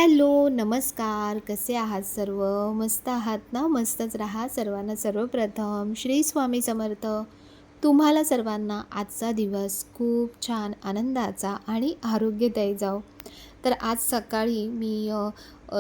Hello, नमस्कार. कसे आहात सर्व? मस्त आहात ना? मस्तच राहा. सर्वांना सर्वप्रथम श्री स्वामी समर्थ. तुम्हाला सर्वांना आजचा दिवस खूप छान आनंदाचा आणि आरोग्यदायी जाओ. तर आज सकाळी मी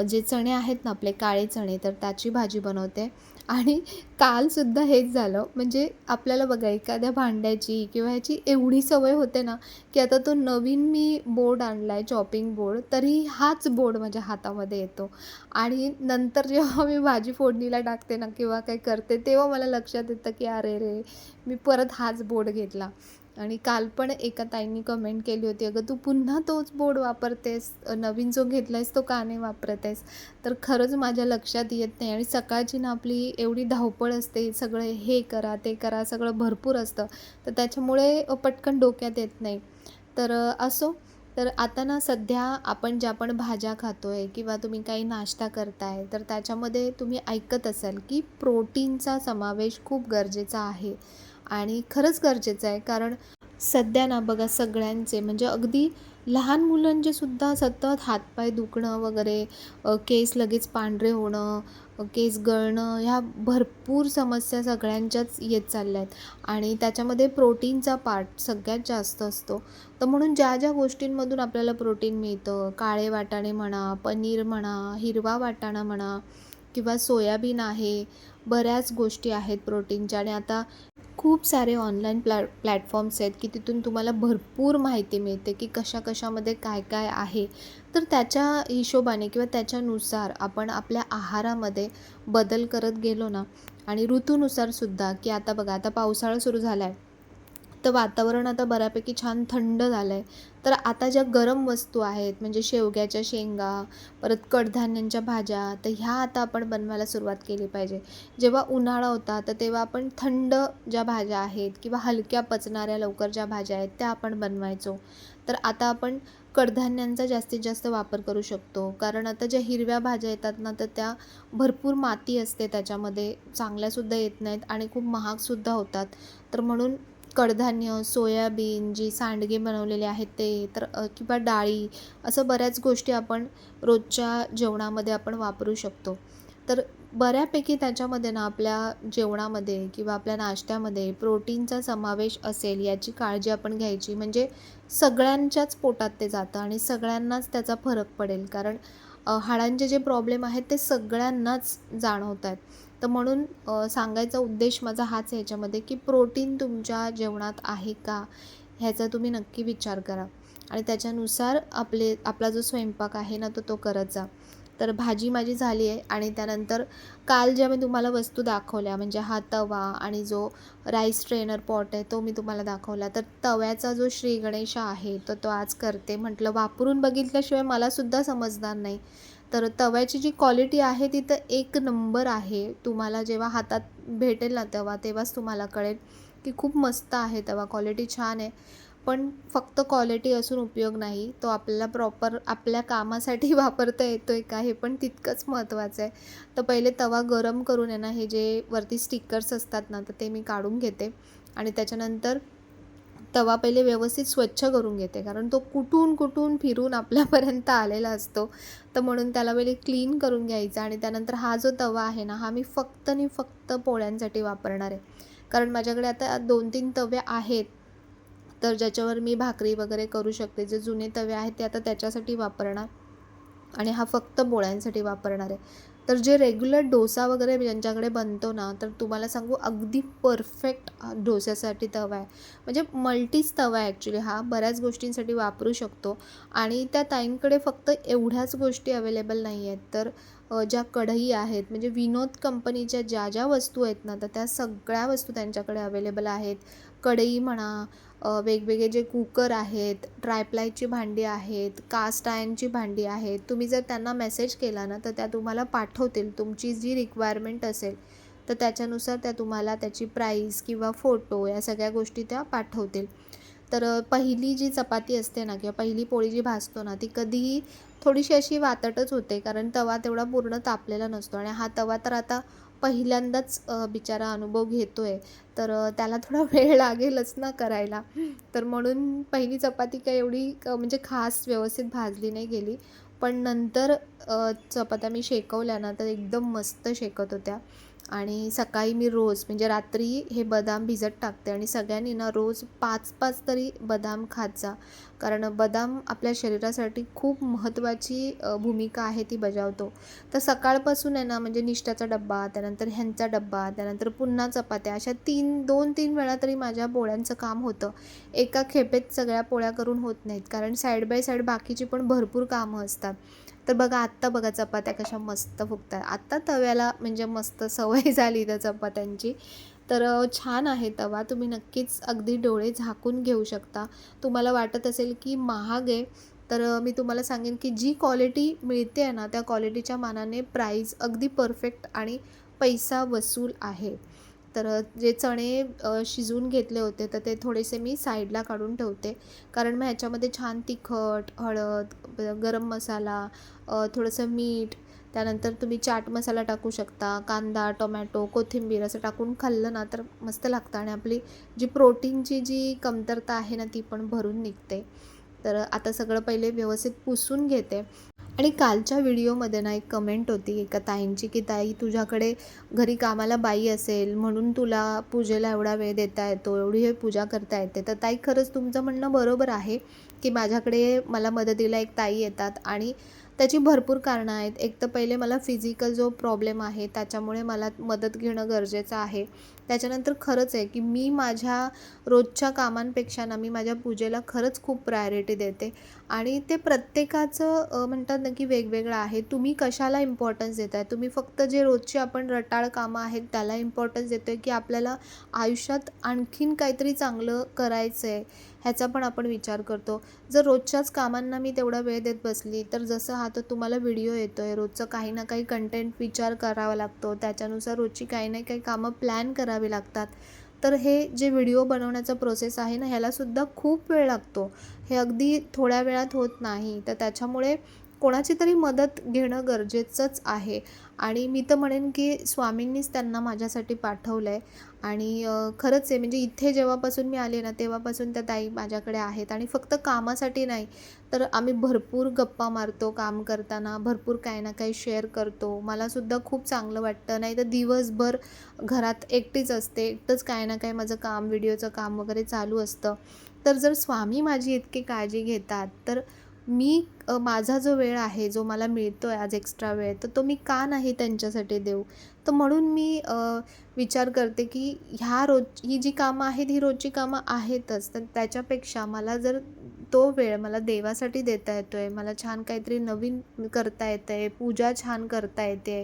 जे चणे आहेत ना आपले काळे चणे, तर त्याची भाजी बनवते आणि कालसुद्धा हेच झालं. म्हणजे आपल्याला बघा एखाद्या भांड्याची किंवा ह्याची एवढी सवय होते ना, की आता तो नवीन मी बोर्ड आणला आहे, चॉपिंग बोर्ड, तरी हाच बोर्ड माझ्या हातामध्ये येतो आणि नंतर जेव्हा मी भाजी फोडणीला टाकते ना किंवा काही करते, तेव्हा मला लक्षात येतं, की "अरे रे! मी परत हाच बोर्ड घेतला." आणि काल पण एका ताईंनी कमेंट केली होती, "अगं तू पुन्हा तोच बोर्ड वापरतेस, नवीन जो घेतलायस तो का नाही वापरत आहेस?" तर खरंच माझ्या लक्षात येत नाही आणि सकाळची ना आपली एवढी धावपळ असते, सगळं हे करा, ते करा, सगळं भरपूर असतं. तर त्याच्यामुळे पटकन डोक्यात येत नाही. तर असो. तर आता ना सध्या आपण ज्या पण भाज्या खातोय किंवा तुम्ही काही नाश्ता करताय, तर त्याच्यामध्ये तुम्ही ऐकत असाल, की प्रोटीनचा समावेश खूप गरजेचा आहे आणि खरंच गरजेचं आहे. कारण सध्या ना बघा सगळ्यांचे म्हणजे अगदी लहान मुलांचे सुद्धा सतत हातपाय दुखणं वगैरे, केस लगेच पांढरे होणं, केस गळणं, ह्या भरपूर समस्या सगळ्यांच्याच येत चालल्या आहेत आणि त्याच्यामध्ये प्रोटीनचा पार्ट सगळ्यात जास्त असतो. तर म्हणून ज्या ज्या गोष्टींमधून आपल्याला प्रोटीन मिळतं, काळे वाटाणे म्हणा, पनीर म्हणा, हिरवा वाटाणा म्हणा किंवा सोयाबीन आहे, बऱ्याच गोष्टी आहेत प्रोटीनच्या आणि आता खूप सारे ऑनलाईन प्लॅटफॉर्म्स आहेत, की तिथून तुम्हाला भरपूर माहिती मिळते, की कशा-कशामध्ये काय-काय आहे. तर त्याच्या हिशोबाने किंवा त्याच्यानुसार आपण आपल्या आहारामध्ये बदल करत गेलो ना आणि ऋतूनुसारसुद्धा, की आता बघा आता पावसाळा सुरू झाला आहे. तर वातावरण आता बऱ्यापैकी छान थंड झालं आहे. तर आता ज्या गरम वस्तू आहेत म्हणजे शेवग्याच्या शेंगा, परत कडधान्यांच्या भाज्या, तर ह्या आता आपण बनवायला सुरुवात केली पाहिजे. जेव्हा उन्हाळा होता, तर तेव्हा आपण थंड ज्या भाज्या आहेत किंवा हलक्या पचणाऱ्या लवकर ज्या भाज्या आहेत, त्या आपण बनवायचो. तर आता आपण कडधान्यांचा जास्तीत जास्त वापर करू शकतो. कारण आता ज्या हिरव्या भाज्या येतात ना, तर त्या भरपूर माती असते त्याच्यामध्ये, चांगल्यासुद्धा येत नाहीत आणि खूप महागसुद्धा होतात. तर म्हणून कडधान्य, सोयाबीन, जी सांडगे बनवलेले आहेत ते, तर किंवा डाळी, असं बऱ्याच गोष्टी आपण रोजच्या जेवणामध्ये आपण वापरू शकतो. तर बऱ्यापैकी त्याच्यामध्ये ना आपल्या जेवणामध्ये किंवा आपल्या नाश्त्यामध्ये प्रोटीनचा समावेश असेल याची काळजी आपण घ्यायची. म्हणजे सगळ्यांच्याच पोटात ते जातं आणि सगळ्यांनाच त्याचा फरक पडेल. कारण हाडांचे जे प्रॉब्लेम आहेत ते सगळ्यांनाच जाणवत आहेत. तर म्हणून सांगायचा उद्देश माझा हाच आहे याच्यामध्ये, की प्रोटीन तुमच्या जेवणात आहे का? ह्याचा तुम्ही नक्की विचार करा आणि त्याच्यानुसार आपला जो स्वयंपाक आहे ना, तो करत जा. तर भाजी माझी झाली आहे आणि त्यानंतर काल ज्या मी तुम्हाला वस्तू दाखवल्या म्हणजे हा तवा आणि जो राईस स्ट्रेनर पॉट आहे तो मी तुम्हाला दाखवला. तर तव्याचा जो श्री गणेशा आहे, तर तो आज करते. म्हटलं वापरून बघितल्याशिवाय मलासुद्धा समजणार नाही. तर तव्याची जी क्वालिटी आहे ती तर एक नंबर आहे. तुम्हाला जेव्हा हातात भेटेल ना तवा, तेव्हाच तुम्हाला कळेल, की खूप मस्त आहे तवा, क्वालिटी छान आहे. पण फक्त क्वालिटी असून उपयोग नाही. तो आपल्याला प्रॉपर आपल्या कामासाठी वापरता येतोय का, हे पण तितकंच महत्त्वाचं आहे. तर पहिले तवा गरम करून आहे ना, हे जे वरती स्टिकर्स असतात ना, तर ते मी काढून घेते आणि त्याच्यानंतर तवा पहिले व्यवस्थित स्वच्छ करून घेते. कारण तो कुठून-कुठून फिरून आपल्यापर्यंत आलेला असतो. तर म्हणून त्याला पहिले क्लीन करून घ्यायचा आणि त्यानंतर हा जो तवा आहे ना, हा मी फक्त आणि फक्त पोळ्यांसाठी वापरणार आहे. कारण माझ्याकडे आता 2-3 तवे आहेत. तर ज्याच्यावर मी भाकरी वगैरे करू शकते. जे जुने तवे आहेत ते आता त्याच्यासाठी वापरणार आणि हा फक्त पोळ्यांसाठी वापरणार आहे. तर जे रेग्युलर डोसा वगैरे ज्यांच्याकडे बनतो ना, तर तुम्हाला सांगू अगदी परफेक्ट डोस्यासाठी तवा आहे. म्हणजे मल्टीच तवा आहे ॲक्च्युली हा. बऱ्याच गोष्टींसाठी वापरू शकतो आणि त्या ताईंकडे फक्त एवढ्याच गोष्टी अवेलेबल नाही आहेत. तर ज्या कढई आहेत म्हणजे विनोद कंपनीच्या ज्या वस्तू आहेत ना, तर त्या सगळ्या वस्तू त्यांच्याकडे अवेलेबल आहेत. कढई म्हणा, वेगवेगळे जे कुकर आहेत, ट्रायप्लायची भांडी आहेत, कास्ट आयर्नची भांडी आहेत. तुम्ही जर त्यांना मेसेज केला ना, तर त्या तुम्हाला पाठवतील. तुमची जी रिक्वायरमेंट असेल, तर त्याच्यानुसार त्या तुम्हाला त्याची प्राईस किंवा फोटो या सगळ्या गोष्टी त्या पाठवतील. तर पहिली जी चपाती असते ना किंवा पहिली पोळी जी भाजतो ना, ती कधीही थोडीशी अशी वातटच होते. कारण तवा तेवढा पूर्ण तापलेला नसतो आणि हा तवा तर आता पहिल्यांदाच बिचारा अनुभव घेतोय. तर त्याला थोडा वेळ लागेलच ना करायला. तर म्हणून पहिली चपाती काही एवढी म्हणजे खास व्यवस्थित भाजली नाही गेली. पण नंतर चपात्या मी शेकवल्या ना तर एकदम मस्त शेकत होत्या. आणि सकाळी मी रोज म्हणजे रात्री हे बदाम भिजत टाकते आणि सगळ्यांनी ना रोज 5-5 तरी बदाम खात जा. कारण बदाम आपल्या शरीरासाठी खूप महत्त्वाची भूमिका आहे ती बजावतो. तर सकाळपासून आहे ना म्हणजे निष्ठाचा डब्बा, त्यानंतर ह्यांचा डब्बा, त्यानंतर पुन्हा चपात्या, अशा 2-3 वेळा तरी माझ्या पोळ्यांचं काम होतं. एका खेपेत सगळ्या पोळ्या करून होत नाहीत, कारण साईड बाय साईड बाकीची पण भरपूर कामं असतात. तर बघा आत्ता बघा चपात्या कशा मस्त फुगतात. आत्ता तव्याला म्हणजे मस्त सवय झाली त्या चपात्यांची. तर छान आहे तवा. तुम्ही नक्कीच अगदी डोळे झाकून घेऊ शकता. तुम्हाला वाटत असेल की महाग आहे, तर मी तुम्हाला सांगेन की जी क्वालिटी मिळते आहे ना, त्या क्वालिटीच्या मानाने प्राईस अगदी परफेक्ट आणि पैसा वसूल आहे. तर जे चणे शिजवून घेतले होते, तर ते थोडेसे मी साईडला काढून ठेवते. कारण मग ह्याच्यामध्ये छान तिखट, हळद, गरम मसाला, थोडंसं मीठ, त्यानंतर तुम्ही चाट मसाला टाकू शकता, कांदा, टोमॅटो, कोथिंबीर असं टाकून खाल्लं ना तर मस्त लागतं आणि आपली जी प्रोटीनची जी कमतरता आहे ना ती पण भरून निघते. तर आता सगळं पहिले व्यवस्थित पुसून घेते. आणि कालच्या व्हिडिओमध्ये ना एक कमेंट होती एका ताईंची, की ताई तुझ्याकडे घरी कामाला बाई असेल म्हणून तुला पूजेला एवढा वेळ देता येतो, एवढी हे पूजा करता येते. तर ताई खरंच तुमचं म्हणणं बरोबर आहे, की माझ्याकडे मला मदतीला एक ताई येतात आणि त्याची भरपूर कारणं आहेत. एक तर पहिले मला फिजिकल जो प्रॉब्लेम आहे त्याच्यामुळे मला मदत घेणं गरजेचं आहे. त्याच्यानंतर खरंच आहे, की मी माझ्या रोजच्या कामांपेक्षा ना मी माझ्या पूजेला खरंच खूप प्रायोरिटी देते. आणि ते प्रत्येकाचं म्हणतात ना की वेगवेगळं आहे. तुम्ही कशाला इम्पॉर्टन्स देताय? तुम्ही फक्त जे रोजची आपण रटाळ कामं आहेत त्याला इम्पॉर्टन्स देतोय, की आपल्याला आयुष्यात आणखीन काहीतरी चांगलं करायचं आहे ह्याचा पण आपण विचार करतो. जर रोजच्याच कामांना मी तेवढा वेळ देत बसली, तर जसं हा तर तुम्हाला व्हिडिओ येतोय, रोजचं काही ना काही कंटेंट विचार करावा लागतो, त्याच्यानुसार रोजची काही ना काही कामं प्लॅन करावी लागतात. तर हे जे व्हिडिओ बनवण्याचा प्रोसेस आहे ना, ह्यालासुद्धा खूप वेळ लागतो. हे अगदी थोड्या वेळात होत नाही. तर त्याच्यामुळे कोणाची तरी मदत घेणं गरजेचंच आहे. आणि मी तर म्हणेन की स्वामींनीच त्यांना माझ्यासाठी पाठवलं आहे. आणि खरंच आहे म्हणजे इथे जेव्हापासून मी आले ना, तेव्हापासून त्या ताई माझ्याकडे आहेत आणि फक्त कामासाठी नाही, तर आम्ही भरपूर गप्पा मारतो काम करताना, भरपूर काही ना काही शेअर करतो. मलासुद्धा खूप चांगलं वाटतं. नाहीतर दिवसभर घरात एकटीच असते, एकटंच काही ना काही माझं काम, व्हिडिओचं काम वगैरे चालू असतं. तर जर स्वामी माझी इतकी काळजी घेतात, तर मी माझा जो वेळ आहे, जो मला मिळतो आहे आज एक्स्ट्रा वेळ, तर तो मी का नाही त्यांच्यासाठी देऊ? तर म्हणून मी विचार करते, की ही जी कामं आहेत, ही रोजची कामं आहेतच. तर त्याच्यापेक्षा मला जर तो वेळ मला देवासाठी देता येतोय, मला छान काहीतरी नवीन करता येतंय, पूजा छान करता येते,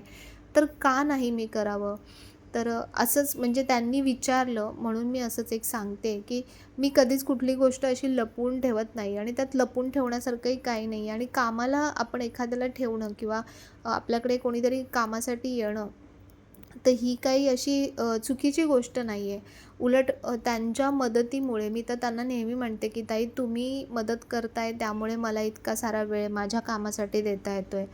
तर का नाही मी करावं? तर असंच म्हणजे त्यांनी विचारलं म्हणून मी असंच एक सांगते, की मी कधीच कुठली गोष्ट अशी लपवून ठेवत नाही आणि त्यात लपवून ठेवण्यासारखंही काही नाही. आणि कामाला आपण एखाद्याला ठेवणं किंवा आपल्याकडे कोणीतरी कामासाठी येणं, तर ही काही अशी चुकीची गोष्ट नाही आहे. उलट त्यांच्या मदतीमुळे मी तर त्यांना नेहमी म्हणते, की ताई तुम्ही मदत करताय त्यामुळे मला इतका सारा वेळ माझ्या कामासाठी देता येतोय.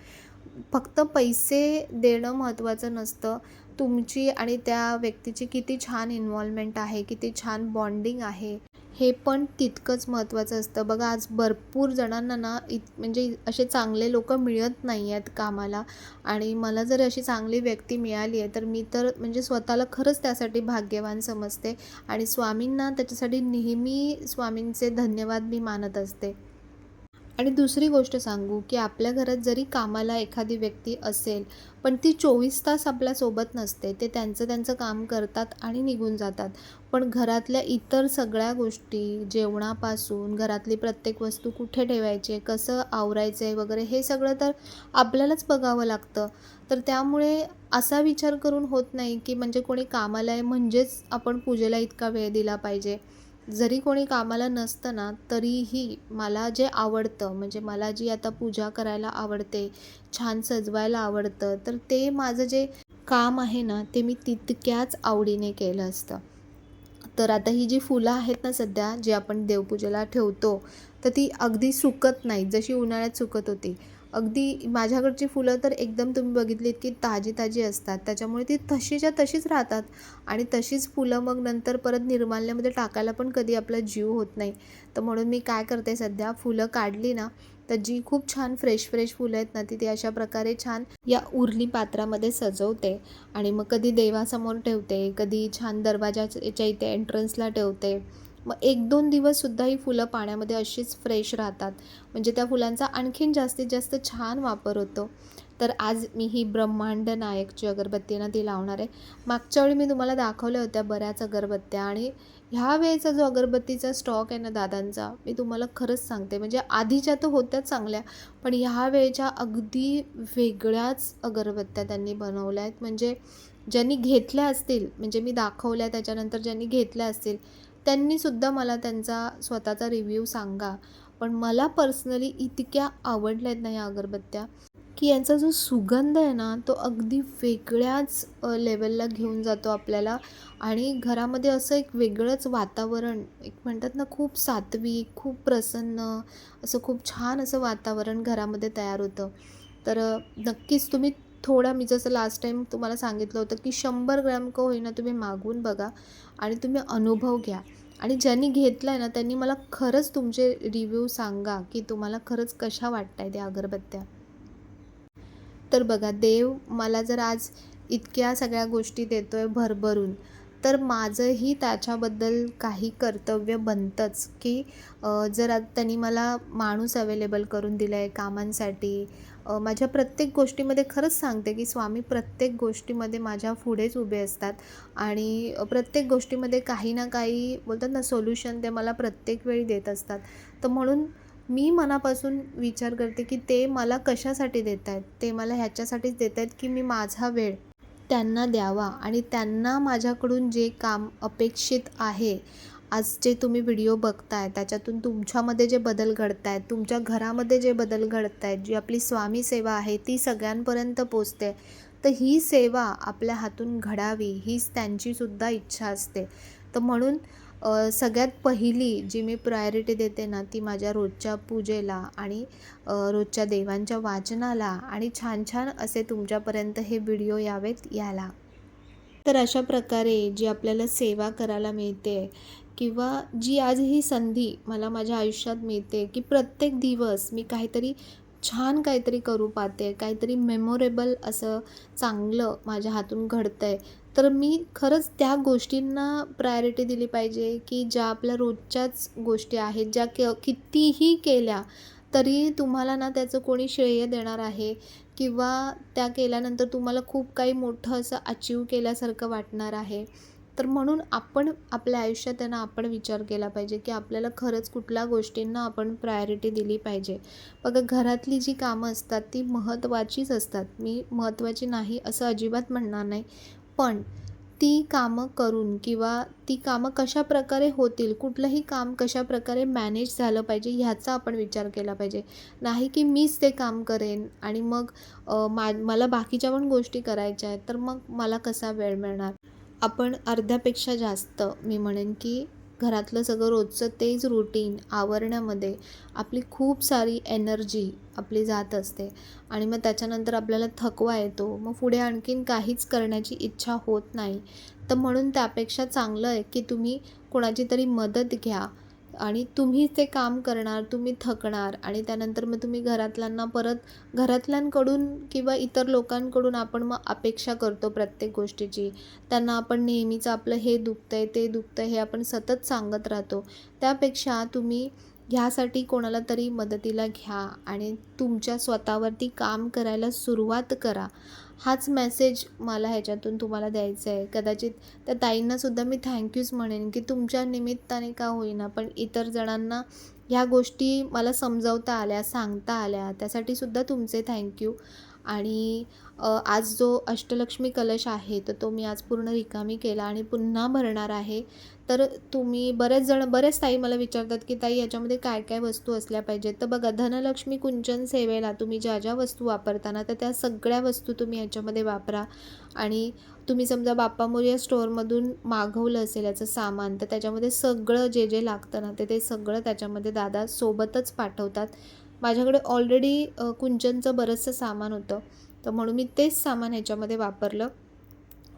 फक्त पैसे देणं महत्त्वाचं नसतं. तुमची आणि त्या व्यक्तीची किती छान इन्व्हॉल्वमेंट आहे, किती छान बॉन्डिंग आहे, हे पण तितकंच महत्त्वाचं असतं. बघा आज भरपूर जणांना ना म्हणजे असे चांगले लोकं मिळत नाही आहेत कामाला. आणि मला जर अशी चांगली व्यक्ती मिळाली आहे, तर मी तर म्हणजे स्वतःला खरंच त्यासाठी भाग्यवान समजते आणि स्वामींना त्याच्यासाठी नेहमी स्वामींचे धन्यवाद मी मानत असते. आणि दुसरी गोष्ट सांगू, की आपल्या घरात जरी कामाला एखादी व्यक्ती असेल, पण ती 24 तास आपल्यासोबत नसते. ते त्यांचं त्यांचं काम करतात आणि निघून जातात. पण घरातल्या इतर सगळ्या गोष्टी, जेवणापासून घरातली प्रत्येक वस्तू कुठे ठेवायची आहे, कसं आवरायचं आहे वगैरे हे सगळं तर आपल्यालाच बघावं लागतं. तर त्यामुळे असा विचार करून होत नाही, की म्हणजे कोणी कामाला आहे म्हणजेच आपण पूजेला इतका वेळ दिला पाहिजे. जरी कोणी कामाला नसतं ना, तरीही मला जे आवडतं, म्हणजे मला जी आता पूजा करायला आवडते, छान सजवायला आवडतं, तर ते माझं जे काम आहे ना, ते मी तितक्याच आवडीने केलं असतं. तर आता ही जी फुलं आहेत ना सध्या, जी आपण देवपूजेला ठेवतो, तर ती अगदी सुकत नाहीत, जशी उन्हाळ्यात सुकत होती. अगदी माझ्याकडची फुलं तर एकदम तुम्ही बघितलीत, की ताजी-ताजी असतात. त्याच्यामुळे ती तशीच्या तशीच राहतात आणि तशीच फुलं मग नंतर परत निर्माल्यामध्ये टाकायला पण कधी आपला जीव होत नाही. तर म्हणून मी काय करते सध्या, फुलं काढली ना, तर जी खूप छान फ्रेश फुलं आहेत ना, ती अशा प्रकारे छान या उरली पात्रामध्ये सजवते आणि मग कधी देवासमोर ठेवते, कधी छान दरवाजाच्या इथे एंट्रन्सला ठेवते. मग 1-2 दिवससुद्धा ही फुलं पाण्यामध्ये अशीच फ्रेश राहतात. म्हणजे त्या फुलांचा आणखीन जास्तीत जास्त छान वापर होतो. तर आज मी ही ब्रह्मांड नायकची अगरबत्ती ना ती लावणार आहे. मागच्या वेळी मी तुम्हाला दाखवल्या होत्या बऱ्याच अगरबत्त्या आणि ह्या वेळेचा जो अगरबत्तीचा स्टॉक आहे ना दादांचा, मी तुम्हाला खरंच सांगते म्हणजे आधीच्या तर होत्याच चांगल्या, पण ह्या वेळेच्या अगदी वेगळ्याच अगरबत्त्या त्यांनी बनवल्या आहेत. म्हणजे ज्यांनी घेतल्या असतील, म्हणजे मी दाखवल्या त्याच्यानंतर ज्यांनी घेतल्या असतील, त्यांनीसुद्धा मला त्यांचा स्वतःचा रिव्ह्यू सांगा. पण मला पर्सनली इतक्या आवडल्या आहेत ना ह्या अगरबत्त्या, की यांचा जो सुगंध आहे ना, तो अगदी वेगळ्याच लेवलला घेऊन जातो आपल्याला आणि घरामध्ये असं एक वेगळंच वातावरण, एक म्हणतात ना, खूप सात्विक, खूप प्रसन्न, असं खूप छान असं वातावरण घरामध्ये तयार होतं. तर नक्कीच तुम्ही थोडा, मी जसं लास्ट टाईम तुम्हाला सांगितलं होतं, की 100 ग्रॅम का होईना तुम्ही मागवून बघा आणि तुम्ही अनुभव घ्या. आणि ज्यांनी घेतलं आहे ना, त्यांनी मला खरंच तुमचे रिव्ह्यू सांगा, की तुम्हाला खरंच कशा वाटतायत त्या अगरबत्त्या. तर बघा, देव मला जर आज इतक्या सगळ्या गोष्टी देतोय भरभरून, तर माझंही त्याच्याबद्दल काही कर्तव्य बनतंच, की जर त्यांनी मला माणूस अवेलेबल करून दिला आहे कामांसाठी. माझ्या प्रत्येक गोष्टीमध्ये खरंच सांगते, की स्वामी प्रत्येक गोष्टीमध्ये माझ्या पुढेच उभे असतात आणि प्रत्येक गोष्टीमध्ये काही ना काही बोलतात ना सोल्युशन ते मला प्रत्येक वेळी देत असतात. तर म्हणून मी मनापासून विचार करते, की ते मला कशासाठी देत आहेत? ते मला ह्याच्यासाठीच देत आहेत, की मी माझा वेळ त्यांना द्यावा आणि त्यांना माझ्याकडून जे काम अपेक्षित आहे, आज जे तुम्ही व्हिडिओ बघताय, त्याच्यातून तुमच्यामध्ये जे बदल घडत आहेत, तुमच्या घरामध्ये जे बदल घडत आहेत, जी आपली स्वामी सेवा आहे, ती सगळ्यांपर्यंत पोहोचते. तर ही सेवा आपल्या हातून घडावी, हीच त्यांचीसुद्धा इच्छा असते. तर म्हणून सगळ्यात पहिली जी मी प्रायोरिटी देते ना, ती माझ्या रोजच्या पूजेला आणि रोजच्या देवांच्या वाचनाला आणि छान-छान असे तुमच्यापर्यंत हे व्हिडिओ यावेत याला. तर अशा प्रकारे जी आपल्याला सेवा करायला मिळते किंवा जी आज ही संधी मला माझ्या आयुष्यात मिळते, की प्रत्येक दिवस मी काहीतरी छान काहीतरी करू पाहते, काहीतरी मेमोरेबल असं चांगलं माझ्या हातून घडतंय. तर मी खरंच त्या गोष्टींना प्रायोरिटी दिली पाहिजे, की ज्या आपल्या रोजच्याच गोष्टी आहेत, ज्या कितीही केल्या तरी तुम्हाला ना त्याचं कोणी श्रेय देणार आहे किंवा त्या केल्यानंतर तुम्हाला खूप काही मोठं असं अचीव केल्यासारखं वाटणार आहे. तर म्हणून आपण आपल्या आयुष्यात आहे ना, आपण विचार केला पाहिजे, की आपल्याला खरंच कुठल्या गोष्टींना आपण प्रायोरिटी दिली पाहिजे. बघा, घरातली जी कामं असतात ती महत्त्वाचीच असतात. मी महत्त्वाची नाही असं अजिबात म्हणणार नाही. पण ती कामं करून किंवा ती कामं कशाप्रकारे होतील, कुठलंही काम कशाप्रकारे मॅनेज झालं पाहिजे ह्याचा आपण विचार केला पाहिजे. नाही की मीच ते काम करेन आणि मग मला बाकीच्या पण गोष्टी करायच्या आहेत, तर मग मला कसा वेळ मिळणार? आपण अर्ध्यापेक्षा जास्त मी म्हणेन की घरातलं सगळं रोजचं तेच रुटीन आवरण्यामध्ये आपली खूप सारी एनर्जी आपली जात असते आणि मग त्याच्यानंतर आपल्याला थकवा येतो. मग पुढे आणखीन काहीच करण्याची इच्छा होत नाही. तर म्हणून त्यापेक्षा चांगलं आहे की तुम्ही कोणाची तरी मदत घ्या आणि तुम्ही ते काम करणार, तुम्ही थकणार आणि त्यानंतर मग तुम्ही घरातल्यांकडून किंवा इतर लोकांकडून आपण मग अपेक्षा करतो प्रत्येक गोष्टीची. त्यांना आपण नेहमीच आपलं हे दुखतंय, ते दुखतंय हे आपण सतत सांगत राहतो. त्यापेक्षा तुम्ही ह्यासाठी कोणाला तरी मदतीला घ्या आणि तुमच्या स्वतःवरती काम करायला सुरुवात करा. हाच मेसेज मला ह्याच्यातून तुम्हाला द्यायचा आहे. कदाचित त्या ताईंनासुद्धा मी थँक म्हणेन, की तुमच्या निमित्ताने का होईना, पण इतर जणांना ह्या गोष्टी मला समजावता आल्या, सांगता आल्या, त्यासाठी सुद्धा तुमचे थँक आणि आज जो अष्टलक्ष्मी कलश आहे, तर तो मी आज पूर्ण रिकामी केला आणि पुन्हा भरणार आहे. तर तुम्ही बरेच ताई मला विचारतात, की "ताई, याच्यामध्ये काय-काय वस्तू असल्या पाहिजेत?" तर बघा, धनलक्ष्मी कुंचन सेवेला तुम्ही ज्या वस्तू वापरता ना, तर त्या सगळ्या वस्तू तुम्ही याच्यामध्ये वापरा आणि तुम्ही समजा बाप्पा मोरया स्टोअरमधून मागवलं असेल याचं सामान, तर त्याच्यामध्ये सगळं जे लागतं ना, ते सगळं त्याच्यामध्ये दादा सोबतच पाठवतात. माझ्याकडे ऑलरेडी कुंचनचं बरंचसं सामान होतं, तर म्हणून मी तेच सामान ह्याच्यामध्ये वापरलं.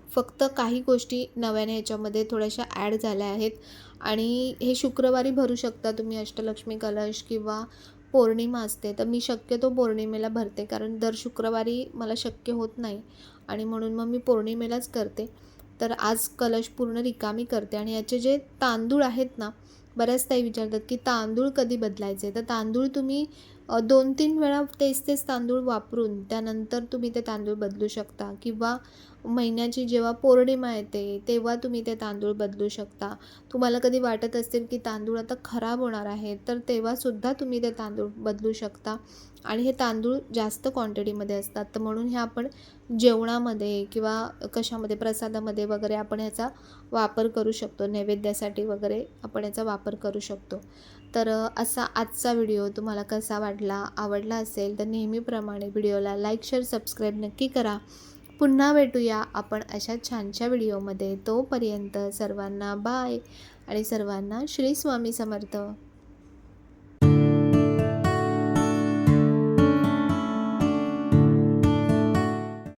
फक्त काही गोष्टी नव्याने ह्याच्यामध्ये थोड्याशा ॲड झाल्या आहेत आणि हे शुक्रवारी भरू शकता तुम्ही अष्टलक्ष्मी कलश किंवा पौर्णिमा असते तर मी शक्यतो पौर्णिमेला भरते, कारण दर शुक्रवारी मला शक्य होत नाही आणि म्हणून मग मी पौर्णिमेलाच करते. तर आज कलश पूर्ण रिकामी करते आणि याचे जे तांदूळ आहेत ना, बऱ्याच ताई विचारतात की तांदूळ कधी बदलायचे? तर तांदूळ तुम्ही 2-3 वेळा तेच तांदूळ वापरून त्यानंतर तुम्ही ते तांदूळ बदलू शकता, किंवा महिन्याची जेव्हा पौर्णिमा येते तेव्हा तुम्ही ते तांदूळ बदलू शकता. तुम्हाला कधी वाटत असेल की तांदूळ आता खराब होणार आहे, तर तेव्हासुद्धा तुम्ही ते तांदूळ बदलू शकता. आणि हे तांदूळ जास्त क्वांटिटीमध्ये असतात, तर म्हणून हे आपण जेवणामध्ये किंवा कशामध्ये, प्रसादामध्ये वगैरे आपण ह्याचा वापर करू शकतो. नैवेद्यासाठी वगैरे आपण याचा वापर करू शकतो. तर असा आजचा व्हिडिओ तुम्हाला कसा वाटला? आवडला असेल तर नेहमीप्रमाणे व्हिडिओला लाईक, शेअर, सबस्क्राईब नक्की करा. पुन्हा भेटूया आपण अशा छानशा व्हिडिओमध्ये. तोपर्यंत सर्वांना बाय आणि सर्वांना श्री स्वामी समर्थ.